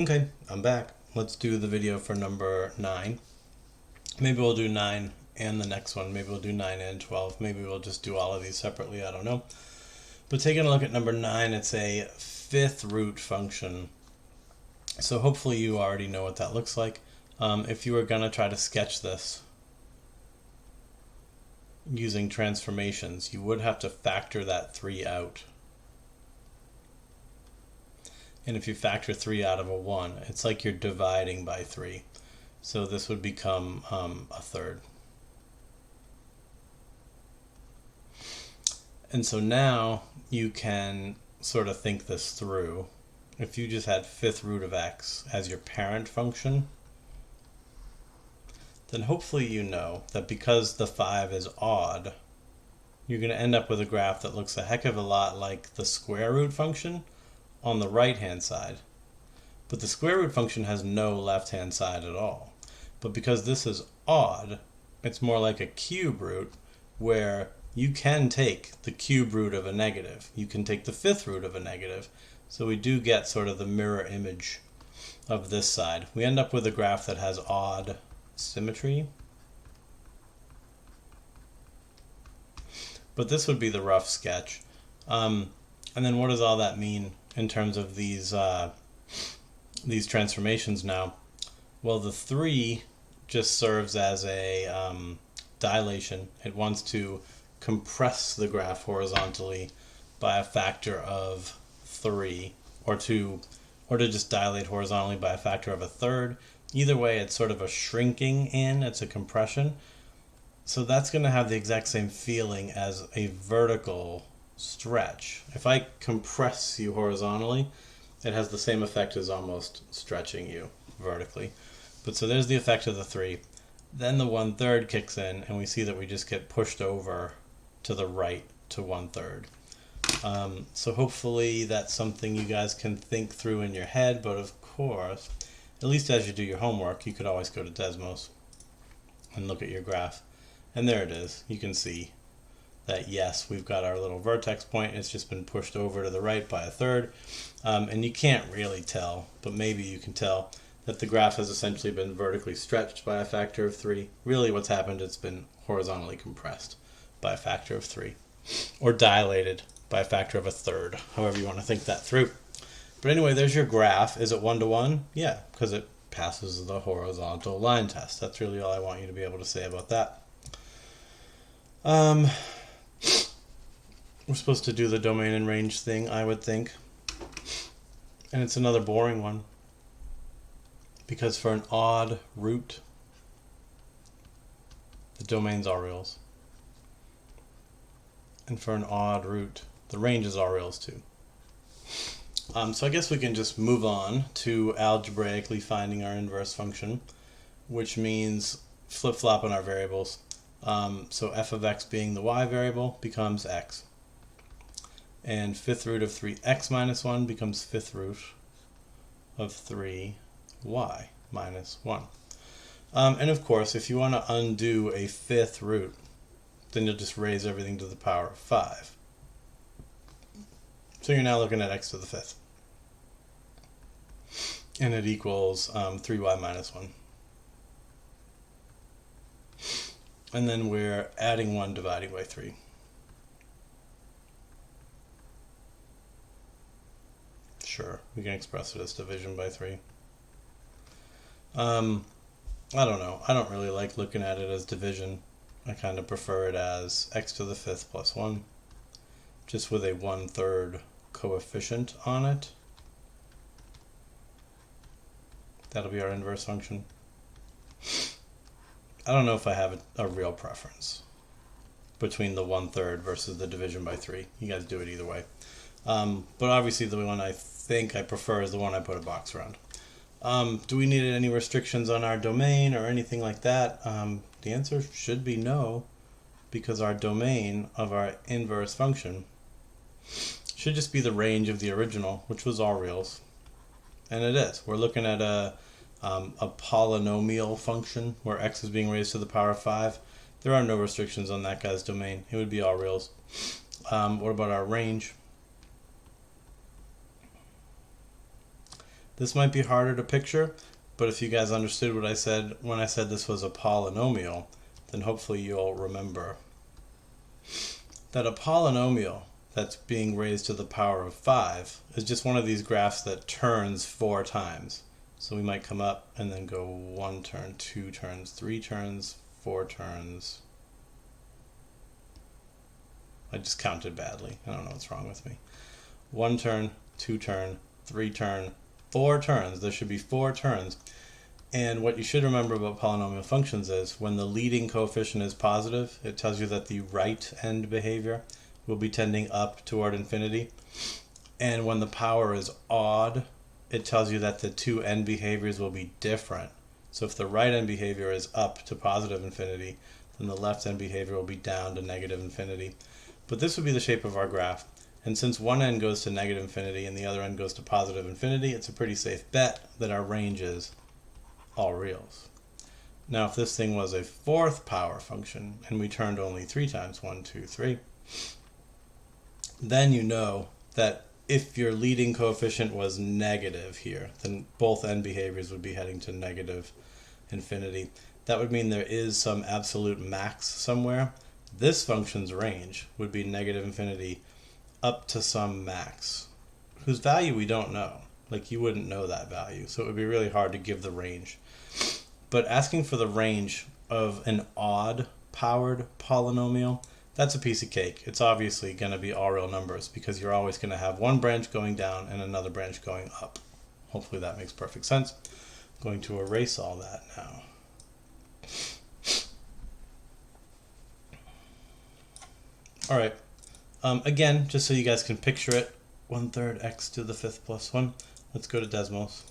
Okay, I'm back. Let's do the video for number 9. Maybe we'll do 9 and the next one. Maybe we'll do 9 and 12. Maybe we'll just do all of these separately. I don't know. But taking a look at number 9, it's a fifth root function. So hopefully you already know what that looks like. If you were going to try to sketch this using transformations, you would have to factor that 3 out. And if you factor 3 out of a 1, it's like you're dividing by 3. So this would become a third. And so now you can sort of think this through. If you just had fifth root of x as your parent function, then hopefully you know that because the 5 is odd, you're going to end up with a graph that looks a heck of a lot like the square root function on the right hand side. But the square root function has no left hand side at all. But because this is odd, it's more like a cube root where you can take the cube root of a negative. You can take the fifth root of a negative. So we do get sort of the mirror image of this side. We end up with a graph that has odd symmetry. But this would be the rough sketch. And then what does all that mean in terms of these transformations now? Well, the 3 just serves as a dilation. It wants to compress the graph horizontally by a factor of 3, or to just dilate horizontally by a factor of a third. Either way, it's sort of a shrinking in, it's a compression. So that's going to have the exact same feeling as a vertical stretch. If I compress you horizontally, it has the same effect as almost stretching you vertically. But so there's the effect of the 3. Then the 1/3 kicks in, and we see that we just get pushed over to the right to 1/3. So hopefully that's something you guys can think through in your head, but of course, at least as you do your homework, you could always go to Desmos and look at your graph. And there it is. You can see that yes, we've got our little vertex point. It's just been pushed over to the right by a third. And you can't really tell, but maybe you can tell that the graph has essentially been vertically stretched by a factor of 3. Really what's happened, it's been horizontally compressed by a factor of 3. Or dilated by a factor of a third, however you want to think that through. But anyway, there's your graph. Is it 1-to-1? Yeah, because it passes the horizontal line test. That's really all I want you to be able to say about that. We're supposed to do the domain and range thing, I would think. And it's another boring one. Because for an odd root, the domain's R reals. And for an odd root, the range is R reals too. So I guess we can just move on to algebraically finding our inverse function, which means flip-flopping our variables. So f of x being the y variable becomes x. And fifth root of 3x minus 1 becomes fifth root of 3y minus 1. And of course, if you want to undo a fifth root, then you'll just raise everything to the power of 5. So you're now looking at x to the fifth. And it equals 3y minus 1. And then we're adding 1 dividing by 3. Sure, we can express it as division by 3. I don't know. I don't really like looking at it as division. I kind of prefer it as x to the fifth plus 1, just with a 1/3 coefficient on it. That'll be our inverse function. I don't know if I have a real preference between the 1/3 versus the division by 3. You guys do it either way. But obviously the one I think I prefer is the one I put a box around. Do we need any restrictions on our domain or anything like that? The answer should be no, because our domain of our inverse function should just be the range of the original, which was R reals. And it is. We're looking at a polynomial function where x is being raised to the power of 5. There are no restrictions on that guy's domain. It would be R reals. What about our range? This might be harder to picture, but if you guys understood what I said when I said this was a polynomial, then hopefully you'll remember that a polynomial that's being raised to the power of 5 is just one of these graphs that turns 4 times. So we might come up and then go 1 turn, 2 turns, 3 turns, 4 turns. I just counted badly. I don't know what's wrong with me. 1 turn, 2 turn, 3 turn, 4 turns. There should be 4 turns. And what you should remember about polynomial functions is when the leading coefficient is positive, it tells you that the right end behavior will be tending up toward infinity. And when the power is odd, it tells you that the two end behaviors will be different. So if the right end behavior is up to positive infinity, then the left end behavior will be down to negative infinity. But this would be the shape of our graph. And since one end goes to negative infinity and the other end goes to positive infinity, it's a pretty safe bet that our range is all reals. Now if this thing was a 4th power function and we turned only 3 times, 1, 2, 3, then you know that if your leading coefficient was negative here, then both end behaviors would be heading to negative infinity. That would mean there is some absolute max somewhere. This function's range would be negative infinity up to some max, whose value we don't know. Like, you wouldn't know that value, so it would be really hard to give the range. But asking for the range of an odd powered polynomial, that's a piece of cake. It's obviously going to be all real numbers because you're always going to have one branch going down and another branch going up. Hopefully that makes perfect sense. I'm going to erase all that now. All right. Again, just so you guys can picture it, 1/3 x to the 5th plus 1. Let's go to Desmos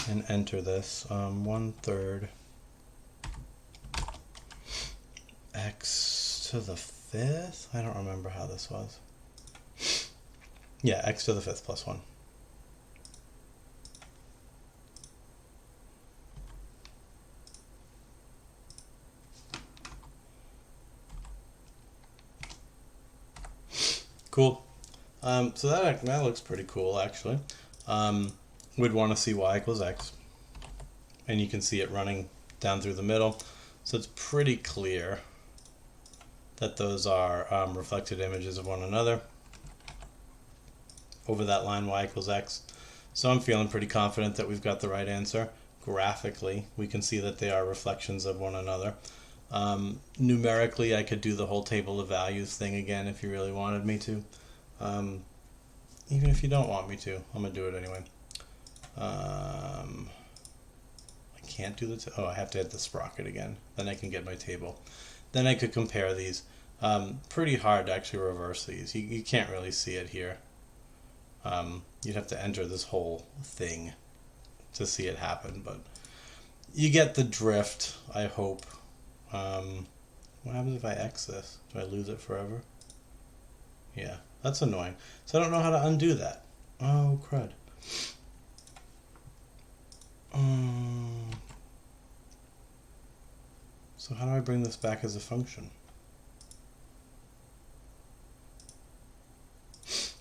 and enter this. 1/3 x to the 5th? I don't remember how this was. Yeah, x to the 5th plus 1. Cool. So that looks pretty cool, actually. We'd want to see y equals x. And you can see it running down through the middle. So it's pretty clear that those are reflected images of one another over that line y equals x. So I'm feeling pretty confident that we've got the right answer. Graphically, we can see that they are reflections of one another. Numerically, I could do the whole table of values thing again if you really wanted me to. Even if you don't want me to, I'm going to do it anyway. I can't do the... I have to hit the sprocket again. Then I can get my table. Then I could compare these. Pretty hard to actually reverse these. You can't really see it here. You'd have to enter this whole thing to see it happen, but you get the drift, I hope. What happens if I X this? Do I lose it forever? Yeah, that's annoying. So I don't know how to undo that. Oh, crud. So how do I bring this back as a function?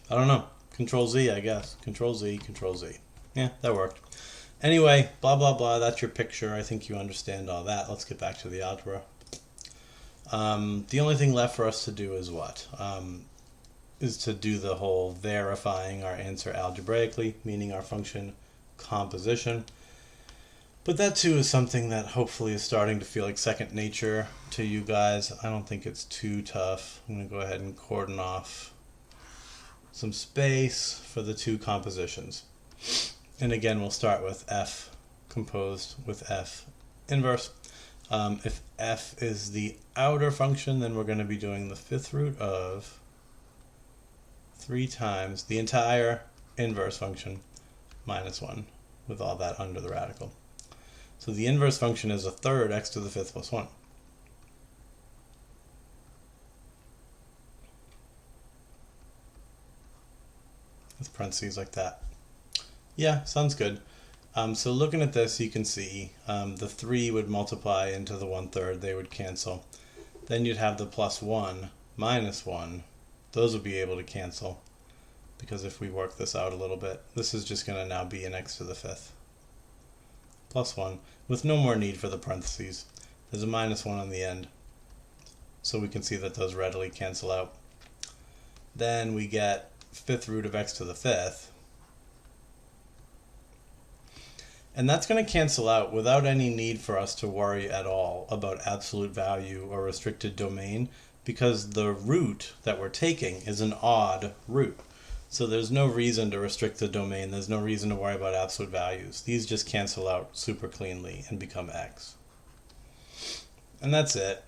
I don't know. Control Z, I guess. Control Z, Control Z. Yeah, that worked. Anyway, blah, blah, blah. That's your picture. I think you understand all that. Let's get back to the algebra. The only thing left for us to do is what? Is to do the whole verifying our answer algebraically, meaning our function composition. But that too is something that hopefully is starting to feel like second nature to you guys. I don't think it's too tough. I'm going to go ahead and cordon off some space for the two compositions. And again, we'll start with f composed with f inverse. If f is the outer function, then we're going to be doing the 5th root of 3 times the entire inverse function minus 1 with all that under the radical. So the inverse function is 1/3 x to the 5th plus 1. With parentheses like that. Yeah, sounds good. So looking at this, you can see the 3 would multiply into the 1/3. They would cancel. Then you'd have the plus 1 minus 1. Those would be able to cancel. because if we work this out a little bit, this is just going to now be an x to the fifth plus 1 with no more need for the parentheses. There's a minus 1 on the end, so we can see that those readily cancel out. Then we get fifth root of x to the fifth. And that's going to cancel out without any need for us to worry at all about absolute value or restricted domain, because the root that we're taking is an odd root. So there's no reason to restrict the domain. There's no reason to worry about absolute values. These just cancel out super cleanly and become x. And that's it.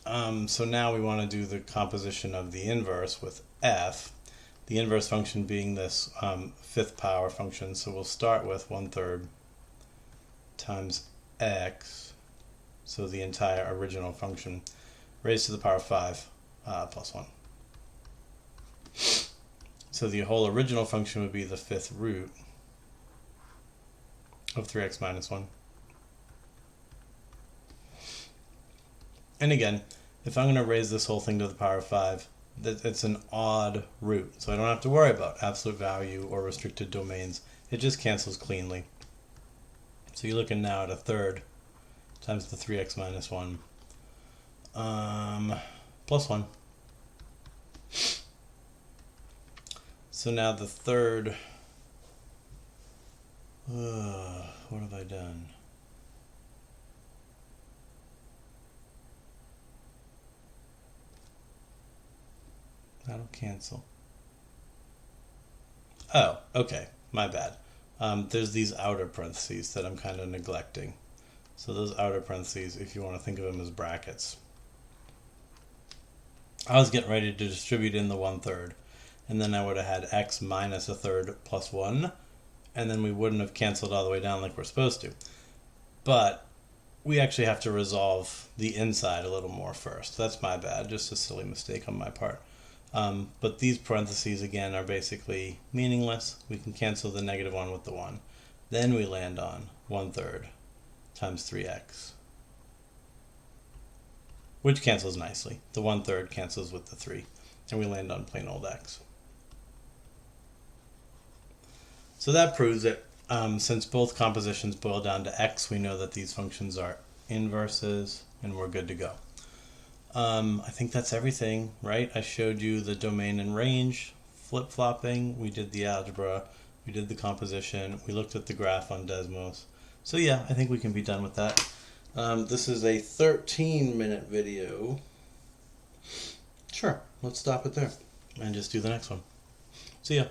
So now we want to do the composition of the inverse with f, the inverse function being this fifth power function. So we'll start with 1/3 times x, so the entire original function, raised to the power of 5 plus 1. So the whole original function would be the fifth root of 3x minus 1. And again, if I'm going to raise this whole thing to the power of 5, it's an odd root, so I don't have to worry about absolute value or restricted domains. It just cancels cleanly. So you're looking now at 1/3 times the 3x minus 1 plus 1. So now the third, what have I done? That'll cancel. Oh, okay, my bad. There's these outer parentheses that I'm kind of neglecting. So those outer parentheses, if you want to think of them as brackets. I was getting ready to distribute in the 1/3, and then I would have had x minus 1/3 plus 1, and then we wouldn't have canceled all the way down like we're supposed to. But we actually have to resolve the inside a little more first. That's my bad, just a silly mistake on my part. But these parentheses, again, are basically meaningless. We can cancel the -1 with the 1. Then we land on 1/3 times 3x, which cancels nicely. The 1/3 cancels with the 3, and we land on plain old x. So that proves it. Since both compositions boil down to x, we know that these functions are inverses, and we're good to go. I think that's everything, right? I showed you the domain and range, flip-flopping, we did the algebra, we did the composition, we looked at the graph on Desmos. So yeah, I think we can be done with that. This is a 13-minute video. Sure, let's stop it there and just do the next one. See ya.